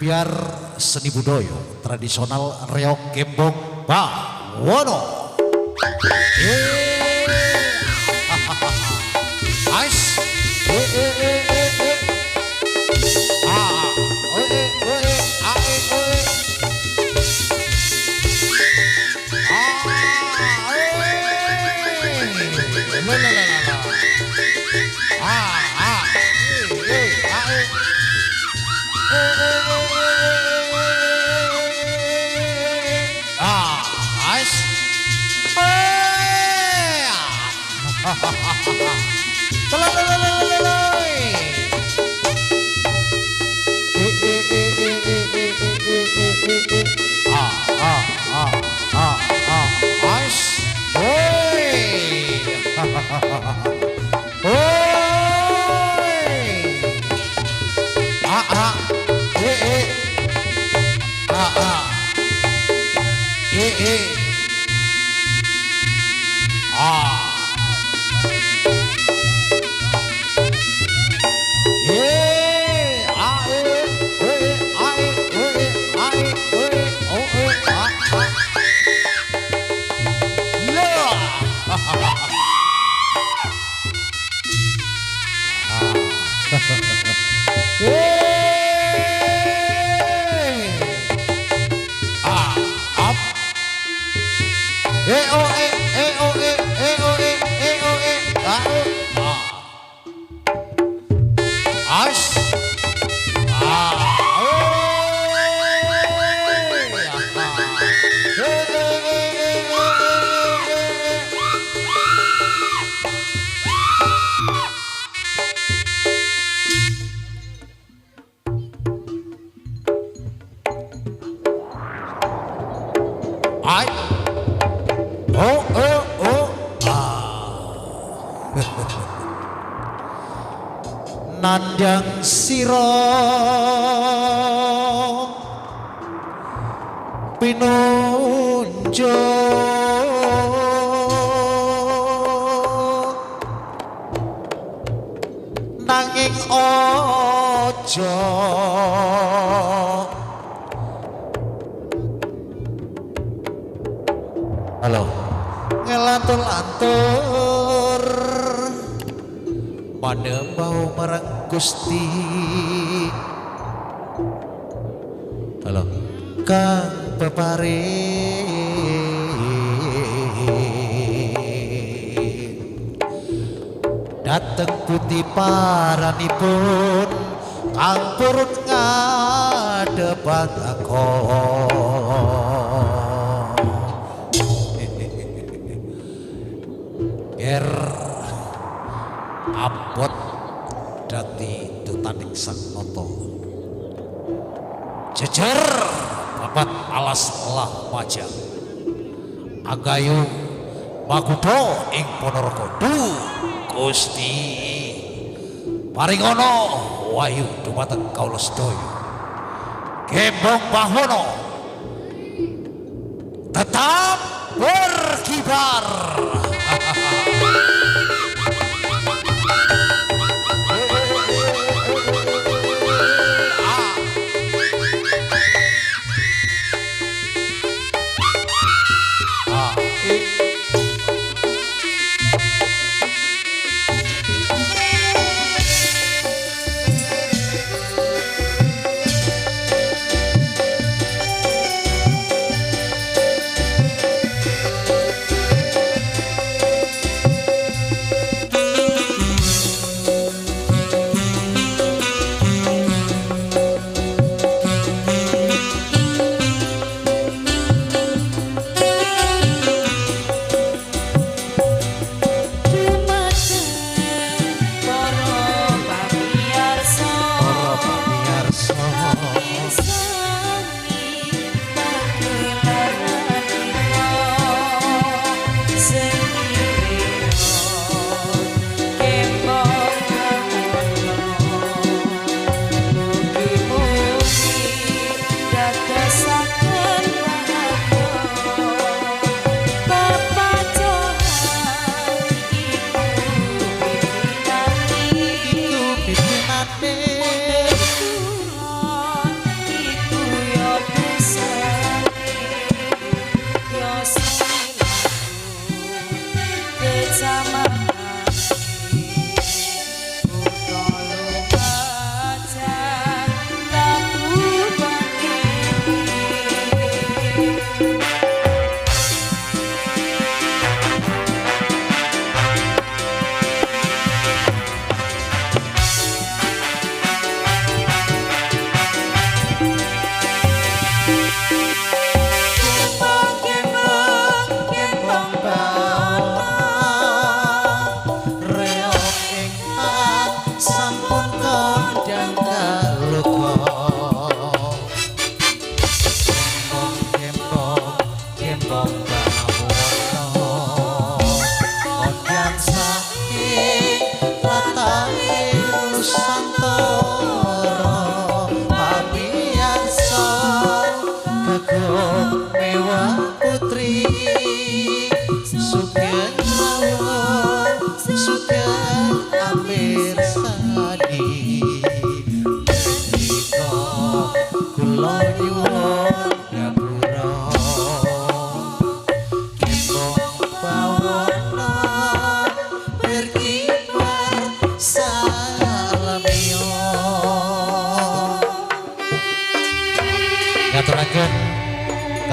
Biar seni budaya tradisional reok gembong Bawono. Ais. Nandang siro pinunjuk nanging ojo halo ngelantur-lantur manembau marang Gusti halo kang peparing dateng putih paranipun kang purun ngadepan aku ger abot dadi tutaning sang noto jejer babat alas lah majang agayu makudo ing Ponorogo Gusti paringono wayu dumateng kaula sedaya gembong Bawono tetap berkibar.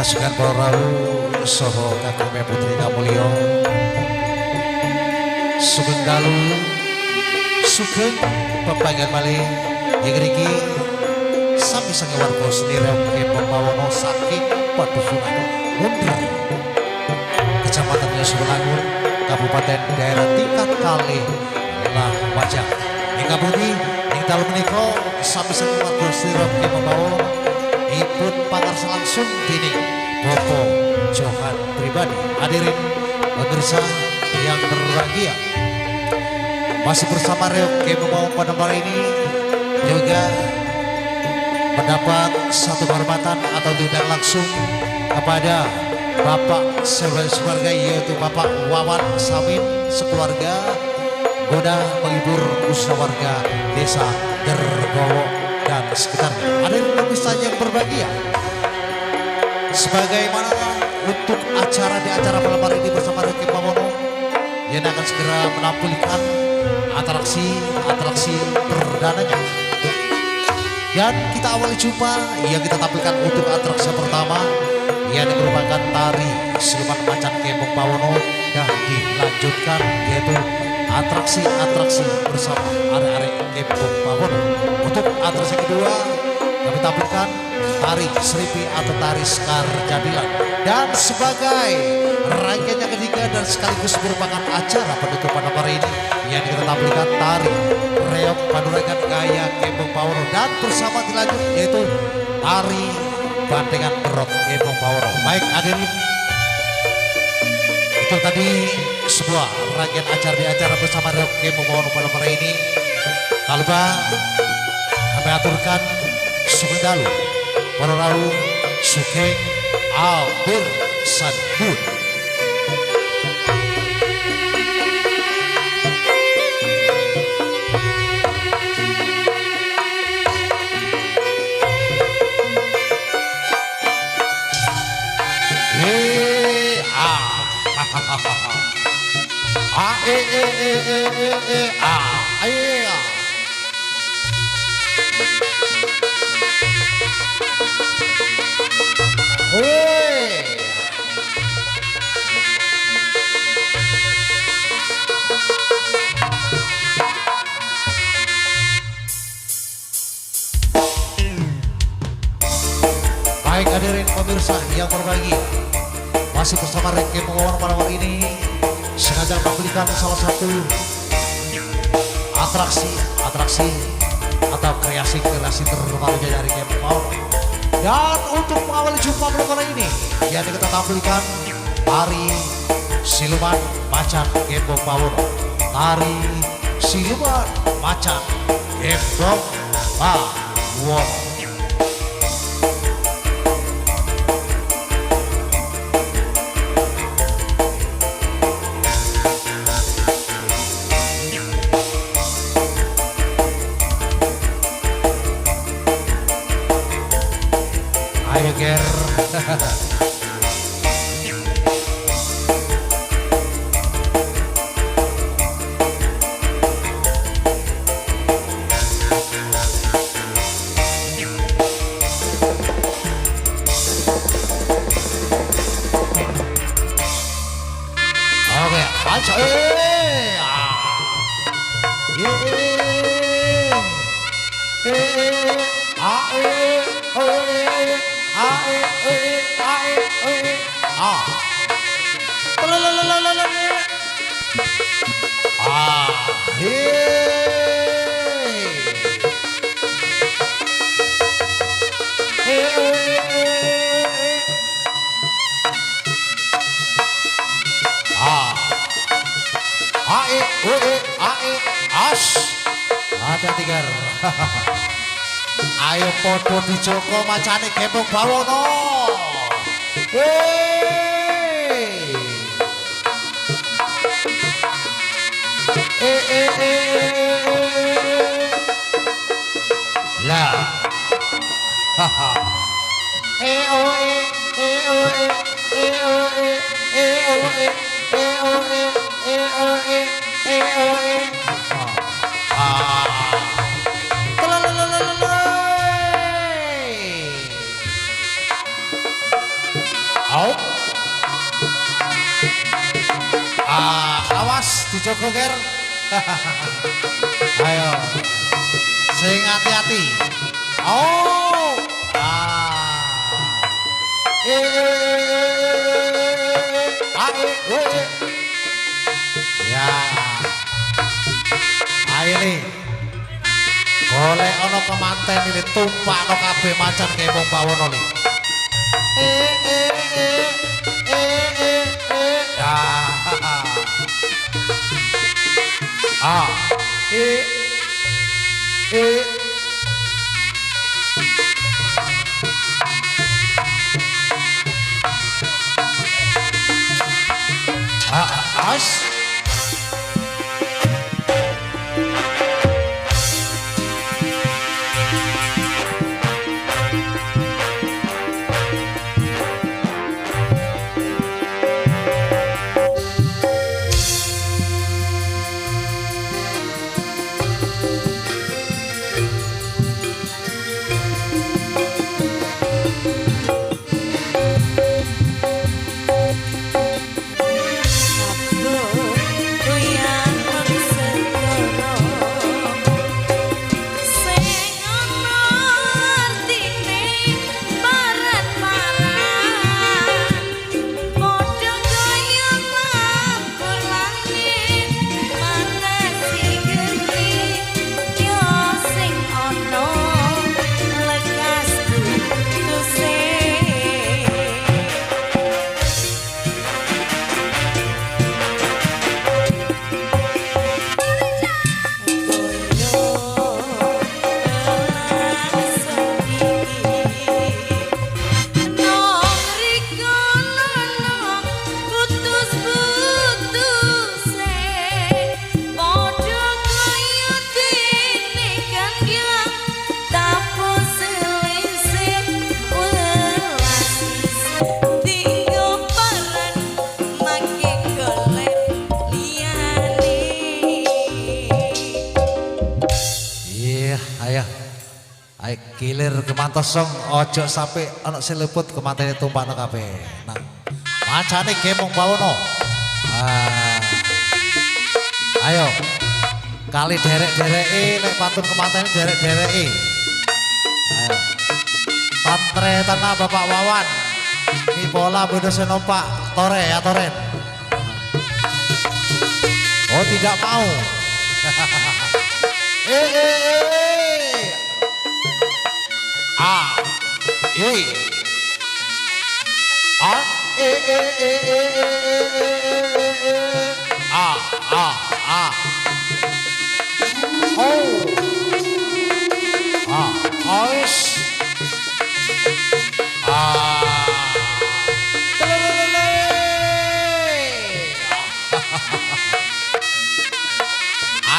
Lasukan Borau Soho Kakome Putri Kamulyo Sugeng Dalu Sugeng Pepagan Malih Ingriki Sami sange warga sendiri Oke Pembawono saking Padusunan Mundur Kecamatan Yosulangun Kabupaten daerah tingkat kali Lah wajah Hingga budi Hingga dalam meniko Sami sange warga sendiri Oke Pembawono Ipun pangarsa langsung dini Bopo Johan pribadi hadirin pemirsa yang berbahagia masih bersama Reoke Membawa pada malam ini juga mendapat satu kehormatan atau diundang langsung kepada Bapak sekeluarga yaitu Bapak Wawan Samin sekeluarga goda menghibur usaha warga desa Dergowo dan sekitarnya. Hadirin pemirsa yang berbahagia, sebagaimana untuk acara di acara malam hari ini bersama Reoke Pamwono yang akan segera menampilkan atraksi perdananya. Dan kita awali jumpa yang kita tampilkan untuk atraksi pertama yang merupakan tari siluman macan Kembong Bawono dan dilanjutkan yaitu atraksi bersama arek-arek Kembong Bawono. Untuk atraksi kedua kami tampilkan tari Seripi atau tari Sekar Jadilan. Dan sebagai rangkaian yang ketiga dan sekaligus merupakan acara penutupan hari ini yang kita tampilkan tari reok paduregan gaya Kembong Bawono dan bersama dilanjut yaitu tari bandengan berot Kembong Bawono. Baik hadirin, itu tadi sebuah rangkaian acara di acara bersama reok Kembong Bawono pada hari ini. Kalba kami aturkan Sugeng Dalu Pororau Sugeng Albir Sandun. Baik hadirin pemirsa yang berbahagia, masih bersama Reoke Membawa pada hari ini sengaja memberikan salah satu atraksi atau kreasi terbarunya dari Kembong Bawono. Dan untuk mengawali jumpa malam ini yang kita tampilkan tari siluman macan Kembong Bawono, tari siluman macan Kembong Bawono. Ayo ger. Oke, aja. Hati-hati ger. Ayo podo dijoko macane Kembong Bawono. Lah. Awas dijogo ger. Ayo. Sing hati-hati. Oh. Ya. Ayo nih. Golek ono kemanten ini tumpakno kabeh macan kembung bawono li. Ya. As. Gilir kemantosong ojo sampai anak seleput kemantene tumpakno kabeh. Nah, macane kembung bawono. Ayo. Kali derek-dereki nek pantun kemantene derek-dereki. Ayo. Tantre tanah Bapak Wawan. Ini bola bodo senopak tore ya toren. Oh tidak mau.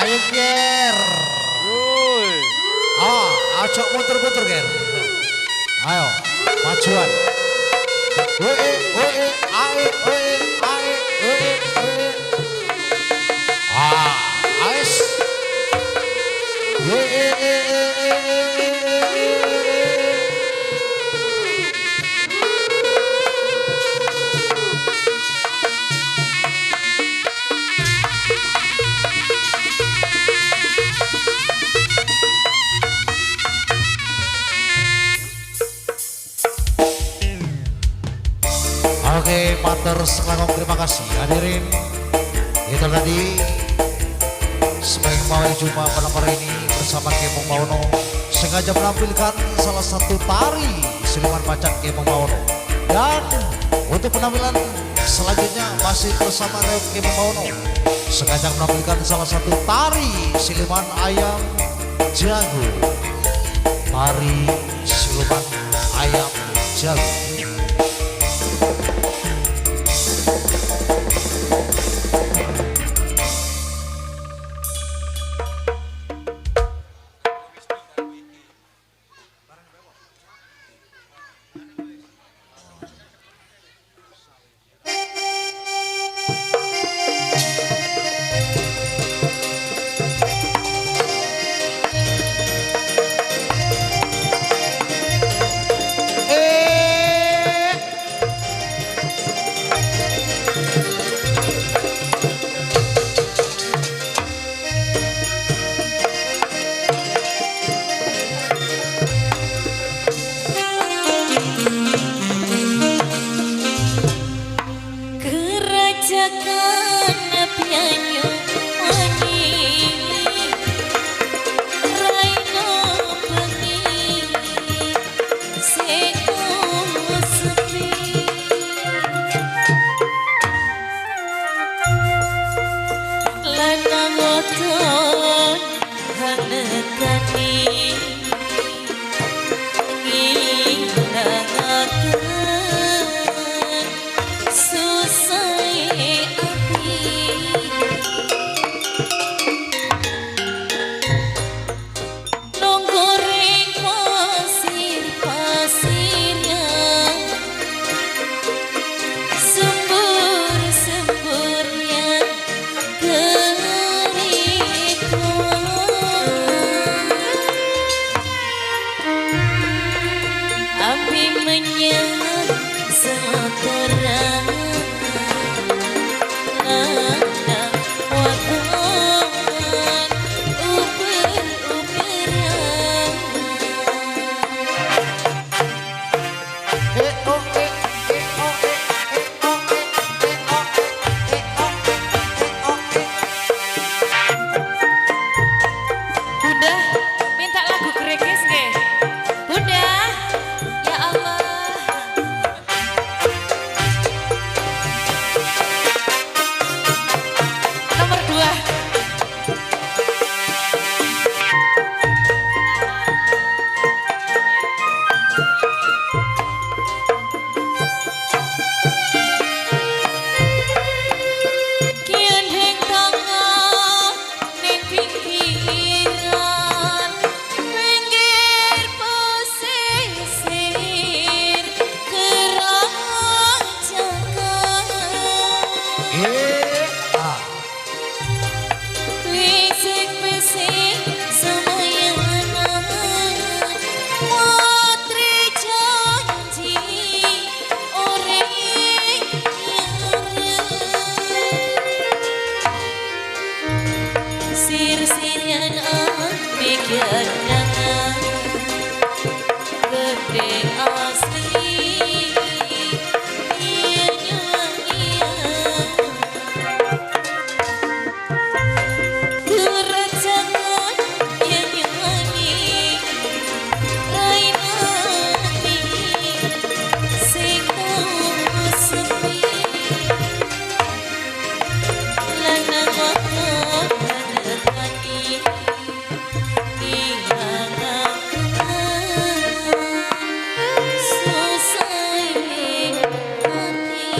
Ayo ger. Ojo muter-muter ger. Ayo, majuan. Ais. Oke, matur selangkong terima kasih hadirin. Itu tadi sebagai mau jumpa pada hari ini bersama Kembung Bawono sengaja menampilkan salah satu tari siluman macan Kembung Bawono. Dan untuk penampilan selanjutnya masih bersama Reok Kembung Bawono sengaja menampilkan salah satu tari siluman ayam jago. Tari siluman ayam jago. Rajakan pianyo wangi Raino bengi Seko sepi Lanang oton hanekani Nginangaken susai api Nonggoreng pasir-pasirnya Sembur-semburnya Api menyala selotoran Anak waton uber-uberan Bunda, minta lagu kerekes nggih? Bunda, ya Allah. Nomor 2. Kian heng tangan neng pinggiran pinggir pesisir kerancakan Pisik-pisik semayanan Putri janji orang Sir-sirian bikin nangan Gede asli Kerajangan yang nyanyi Rainani Seko sepi Lanang wakon hanekani Ingangaken susai hati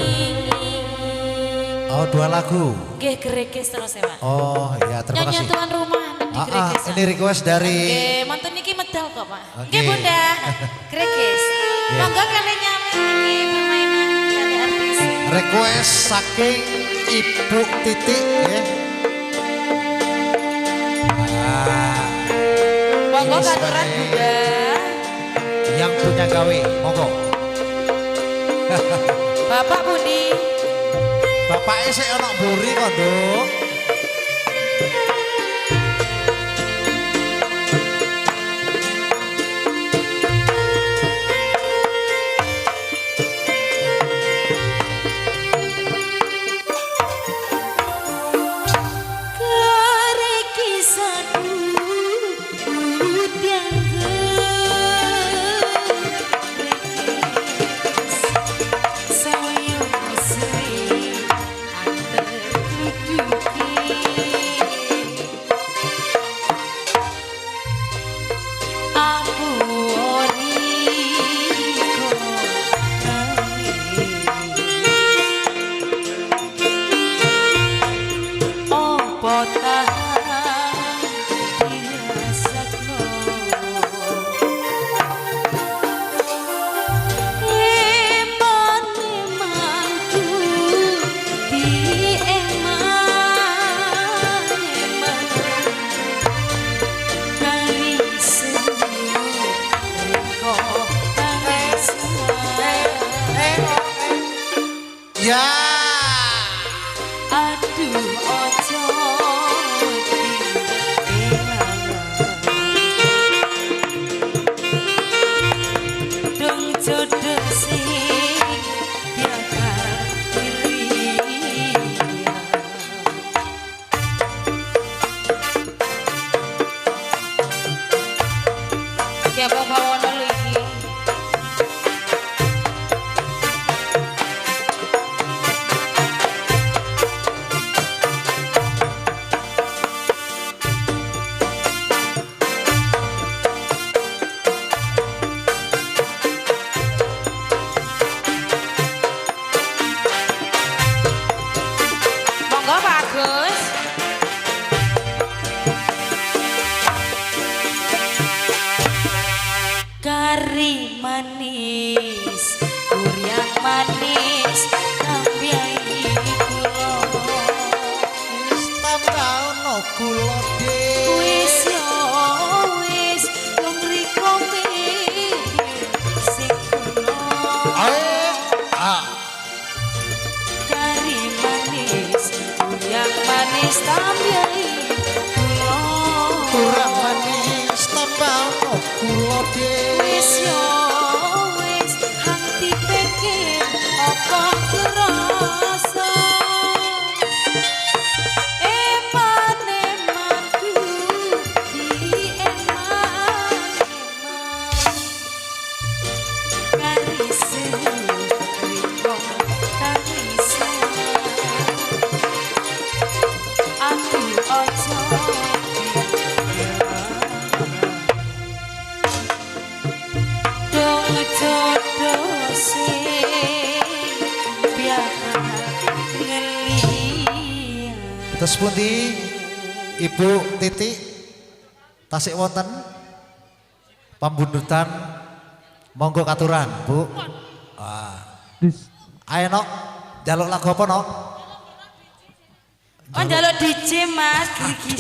Oh, 2 lagu. Nggih kerekes terus ya Pak. Oh ya, terima Nyanyi kasih. tuan rumah di kerekes. Ini request dari Oke, mantun niki medal kok Pak. Oke. Nggih Bunda, kerekes. Monggo kalian nyanyi niki permainan dari artis. request saking Ibu Titik ya. Monggo ini katuran sebagai Bunda. yang punya gawe, monggo. Bapak Budi. Bapaknya sih ono buri kok, Dok. Ya. Aduh ojo Kari manis, durian manis, tambiai kula. Wis tambahno kula Dik. Wis yo wis, wong mriko sing kula. Kari manis, durian manis, tambiai kula. Kurang manis tambahno kula Dik. Wis yo wis, hang dipikir apa kerasa. Eman-emanku di eman-eman. Karise riko karise. Aku ojo dong jodoh sing biar ngeliat. Terus pundi Ibu Titi tasik wonten pambundutan monggo katuran Bu. Ayo nok jaluk lagu apa nok? Oh njaluk DJ Mas gigi.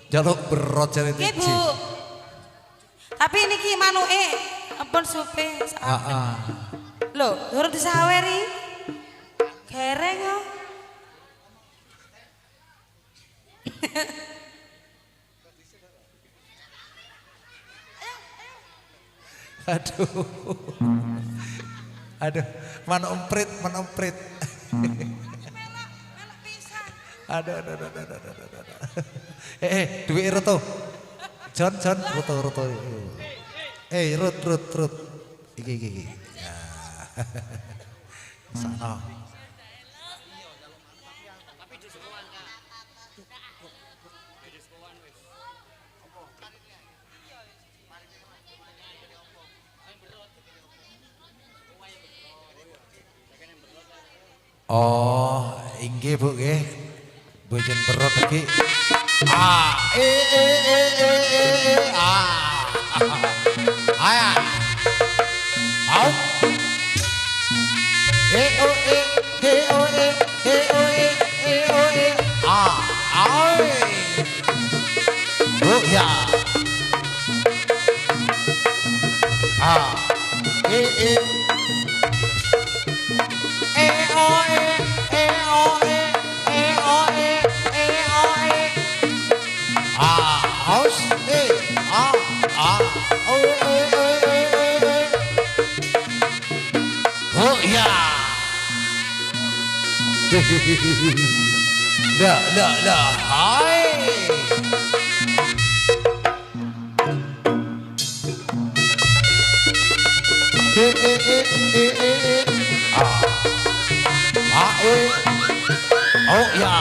Jaluk berot jare Nggih Titi. Bu. Tapi niki manuke ampun supe. Lho, durung disaweri. Gereng kok. Aduh. Aduh, mana emprit. Aduh. Duit roto. John, roto. Rut. Iki. Ya. Sana. Oh, inggih Bu nggih. Boten berot iki. Au. Oh ya. Oh ya. Lah. Hai. Oh ya.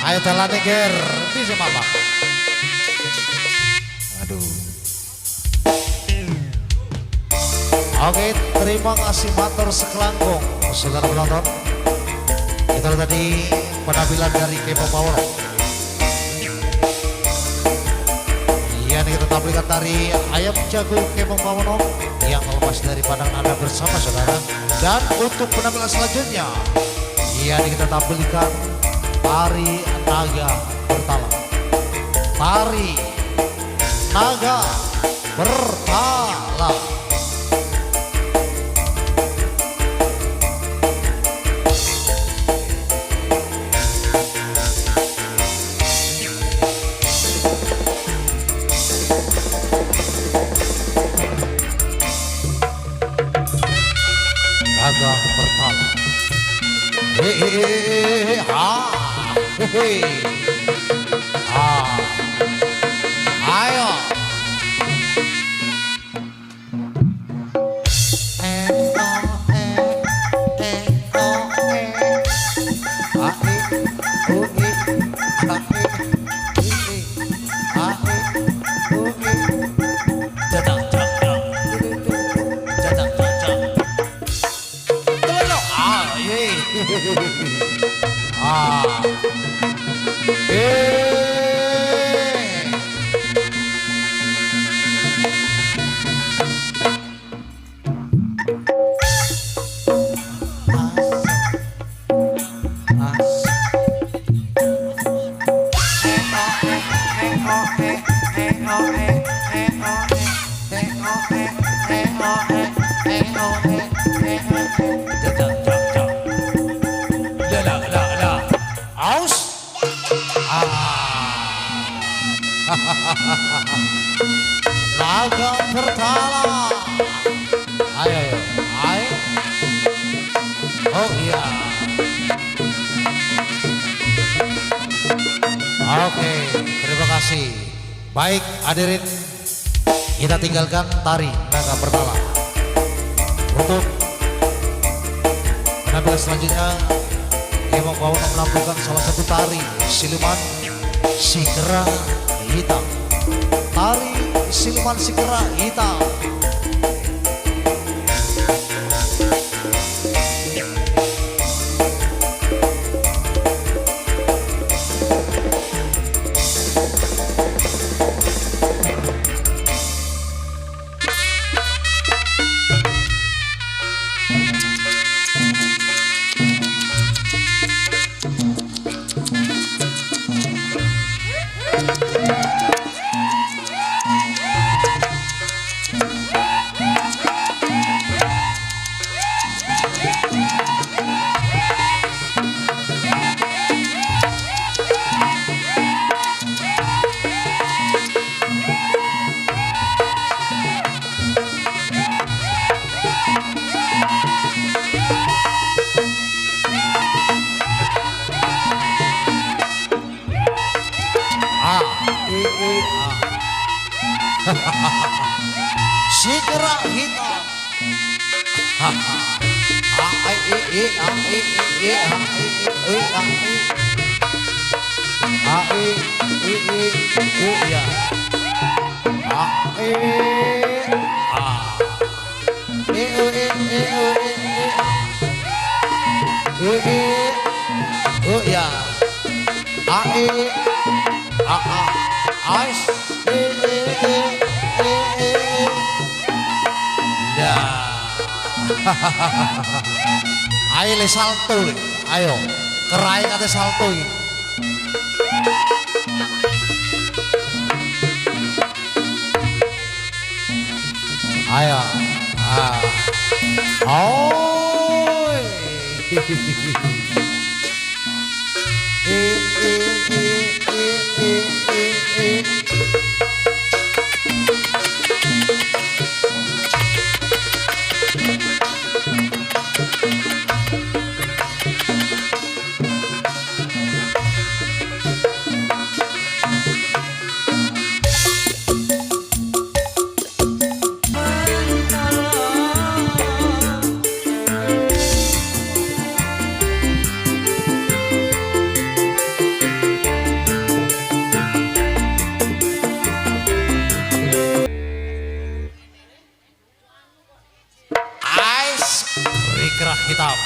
Ayo dalane ger, di sih mama. Aduh. Oke, terima kasih matur sekelangkung, saudara penonton. Itu tadi penampilan dari Kepo Power. Yang kita tampilkan dari Ayam Jago Kepo Power yang lepas dari pandangan Anda bersama saudara. Dan untuk penampilan selanjutnya, yang kita tampilkan Tari Naga Bertalang. tari naga bertala. Naga bertala. Hehehe, hehehe. Ayo. Naga bertala. Ayo, ayo, ayo. Oh iya. Oke, terima kasih. Baik, hadirin, kita tinggalkan tari naga bertala. Untuk penampilan selanjutnya, Kemong Bawono menampilkan salah satu tari siluman si kera hitam. Tari siluman si kera hitam. Si kera hitam. Ayo le salto le. Ayo kerai kate salto iki. Ayo. Oh. Kerah hitam.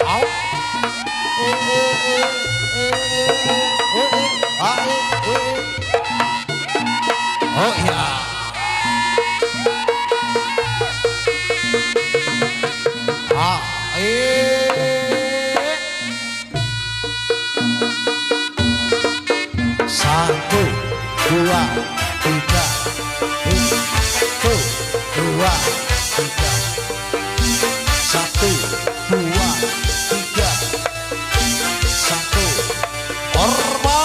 Au. Oh iya. Ah, satu, dua, tiga. Satu, dua, tiga. Satu, dua, tiga. Satu. Hormat.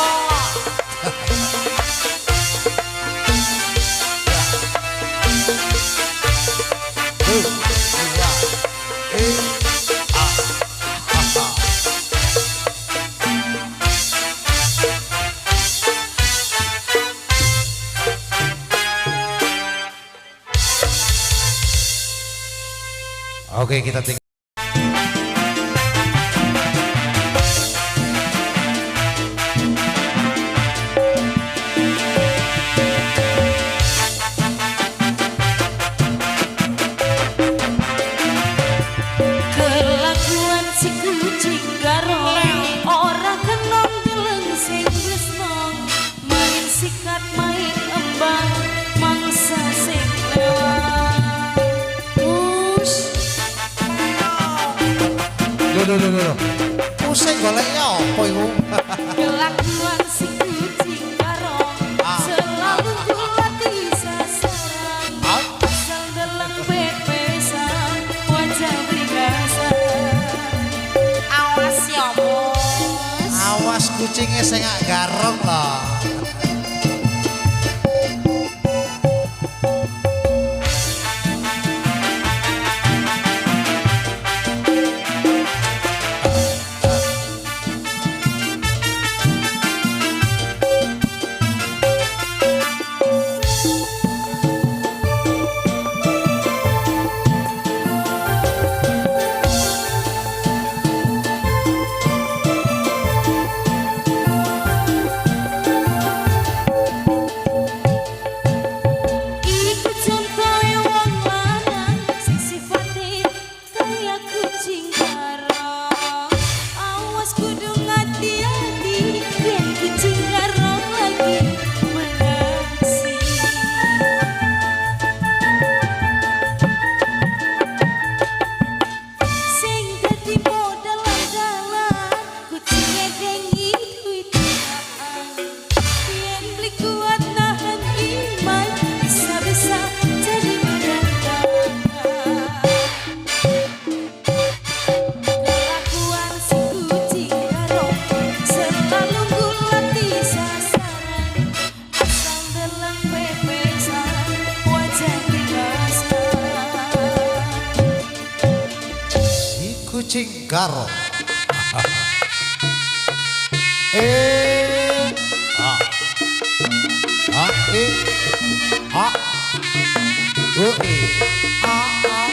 Oke, kita tinggal. Kelakuan si kucing garong ora kenong deleng sing tresno main sikat main embang mangsa sing lewat Loh. Pusing goleknya apa iku? kelakuan si kucing garong selalu guati sasaran asal dalam pepesan wajah beringasan awas ya bos Awas kucingnya saya nggak garong loh. Iku contohe wong lanang sing sifate kaya kucing garong. Awas kudu ngati-hati yen kucing garong lagi beraksi. Sing dadi modal andalan kucing dengi duitan. Yen beli kuat nahan iman bisa jadi berantakan. Kelakuan si kucing garong selalu gulati sasaran asal dalam pepesan wajah beringasan. Si kucing garong. Ah. Ah, ah. Oh, ah, ah. Ah.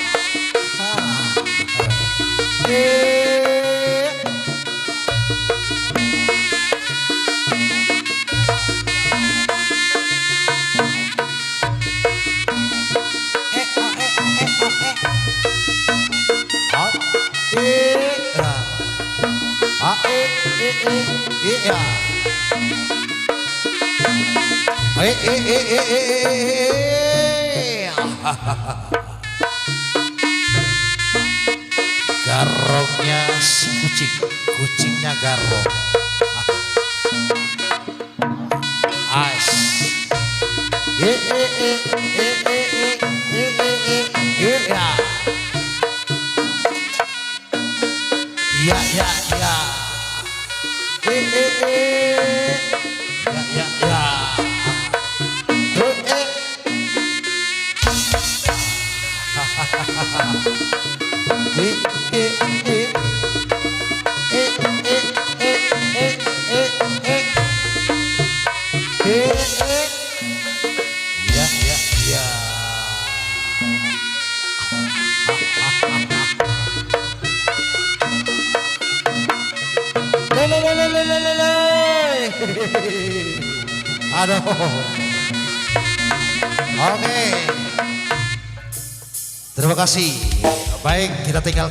Garongnya si kucing, kucingnya garong. Ais. Ya. Ya. Ya. Aduh. Oke. Terima kasih. Baik, kita tinggalkan.